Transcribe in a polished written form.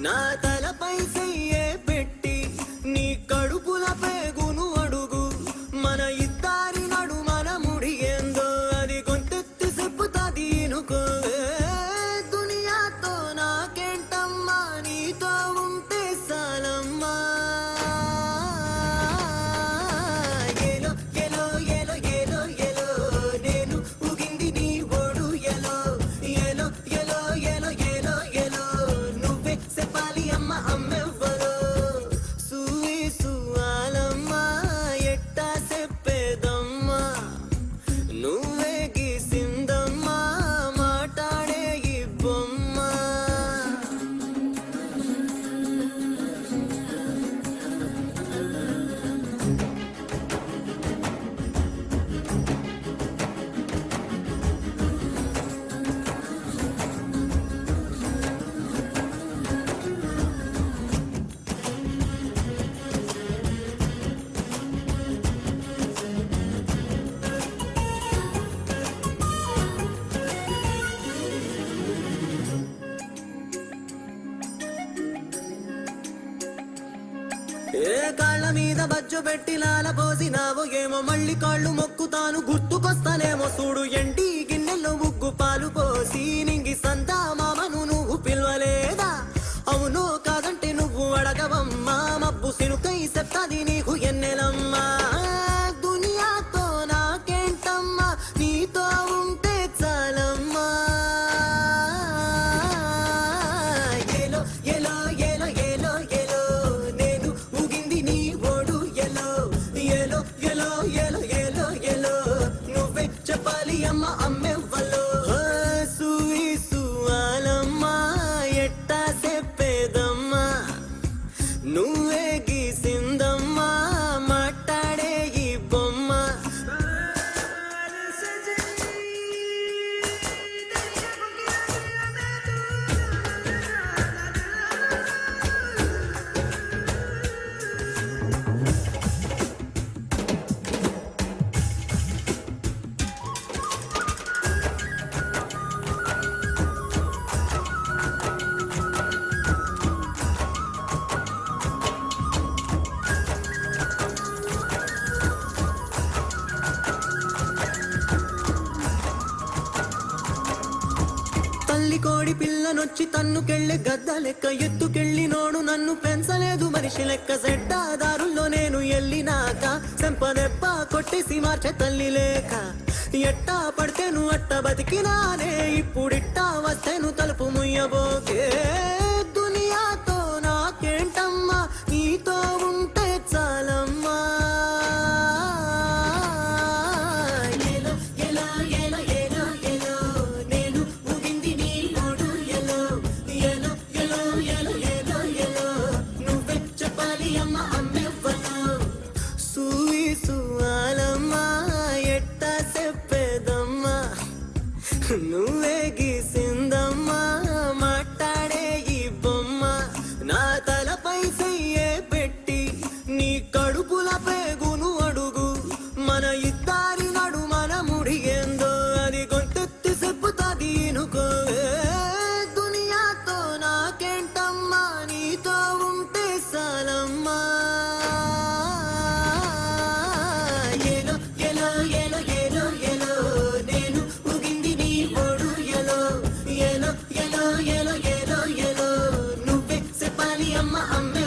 నా తలపై చెయ్యే పెట్టి నీ కడుపుల పేగును అడుగు మన ఇద్దరి నడు మన ముడి ఏందో అది గొంతెత్తి చెప్పుతాది ఇనుకోవే దునియాతో నాకేంటమ్మా నీతో ఉంటే సాలమ్మా ఏలో ఏలో ఏలో ఏలో ఏలో నేను ఊగింది నీ ఓడు ఎలో ఏలో ఏలో ఏలో ఏలో ఏలో నువ్వే చెప్పాలి అమ్మ అమ్మెవ్వరో సూయి సువాలమ్మా ఎట్టా చెప్పేదమ్మా నువ్వే గీసిందమ్మా మాట్లాడే ఈ బొమ్మ ఏ కాళ్ళ మీద బజ్జు పెట్టి లాల పోసినావు ఏమో మళ్ళీ కాళ్ళు మొక్కుతాను గుర్తుకొస్తానేమో చూడు ఎంటి గిన్నెల్లో ఉగ్గు పాలు పోసి నింగి సంతా మామను నువ్వు పిలవలేదా అవును కాదంటే నువ్వు అడగవమ్మా మబ్బు సినుకై చెప్తాది నీకు ఎన్నెలమ్మా దునియాతో నాకేంటమ్మా నీతో ఉంటే చాలమ్మా ఏలో ఏలో ఏలో ఏలో ఏలో నేను ఊగింది నీ ఓడు ఎలో ఏలో ఏలో ఏలో ఏలో ఏలో నువ్వే చెప్పాలి అమ్మ అమ్మెవ్వలో సూయి సువాలమ్మా ఎట్టా చెప్పేదమ్మా నువ్వే గీసిందమ్మా మాట్లాడే ఈ బొమ్మ తల్లి కోడి పిల్లనొచ్చి తన్నుకెళ్ళే గద్ద లెక్క ఎత్తుకెళ్ళినోడు నన్ను పెంచలేదు మనిషి లెక్క సెడ్డాదారుల్లో నేను ఎల్లినాక చెంపదెబ్బ కొట్టేసి మార్చే తల్లి లేక ఎట్టా పడితేను అట్ట బతికినానే ఇప్పుడిట్టా వస్తేను తలుపు ముయ్యబోకే దునియాతో నాకేంటమ్మా నీతో ఉంటే చాలమ్మా ఏలో ఏలో ఏలో ఏలో ఏలో నేను ఊగింది నీ ఓడు ఎలో ఏలో ఏలో ఏలో ఏలో ఏలో నువ్వే చెప్పాలి అమ్మ అమ్మెవ్వలో సూయి సువాలమ్మా ఎట్టా చెప్పేదమ్మా నువ్వే గీసిందమ్మా మాట్లాడే ఈ బొమ్మ నా తలపై చెయ్యే పెట్టి నీ కడుపుల పేగును అడుగు మన ఇద్దరి నడు మన ముడి ఏందో అది గొంతెత్తి చెప్పుతాది ఇనుకోవే దునియాతో నాకేంటమ్మా నీతో ఉంటే సాలమ్మా ఏలో ఏలో ఏలో ఏలో ఏలో నేను ఊగింది నీ ఓడు ఎలో ఏలో ఏలో ఏలో ఏలో ఏలో నువ్వే చెప్పాలి అమ్మ అమ్మె